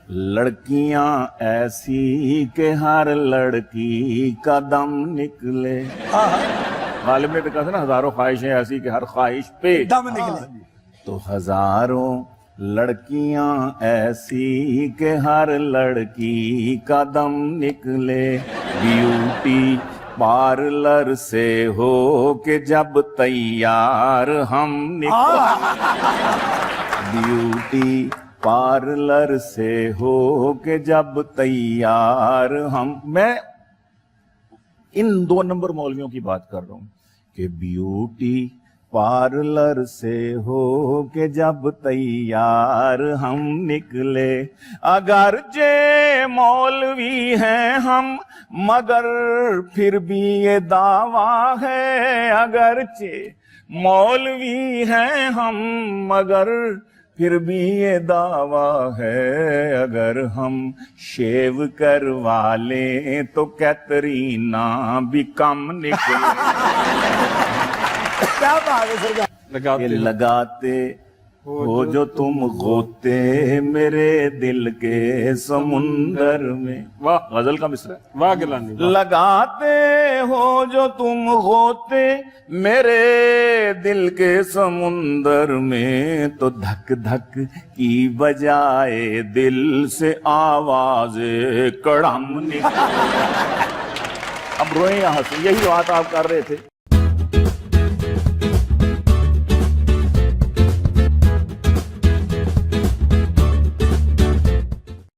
لڑکیاں ایسی کہ ہر لڑکی کا دم نکلے. غالب نے تو کہا تھا نا ہزاروں خواہشیں ایسی کہ ہر خواہش پہ دم نکلے. تو ہزاروں لڑکیاں ایسی کہ ہر لڑکی کا دم نکلے. بیوٹی پارلر سے ہو کہ جب تیار ہم نکلے. بیوٹی پارلر سے ہو کہ جب تیار ہم. میں ان 2 نمبر مولویوں کی بات کر رہا ہوں کہ بیوٹی پارلر سے ہو کہ جب تیار ہم نکلے. اگرچہ مولوی ہیں ہم مگر پھر بھی یہ دعویٰ ہے. اگرچہ مولوی ہیں ہم مگر پھر بھی یہ دعویٰ ہے. اگر ہم شیو کروا لیں تو کیترینا بھی کم نکلے. کیا بات ہے سرکار. کہ لگاتے ہو جو تم غوطے میرے دل کے سمندر میں. واہ غزل کا مصرع ہے. واہ گیلانی واہ. لگاتے ہو جو تم غوطے میرے دل کے سمندر میں تو دھک دھک کی بجائے دل سے آواز کڑم نکلے. اب روئیں یہاں سے. یہی بات آپ کر رہے تھے.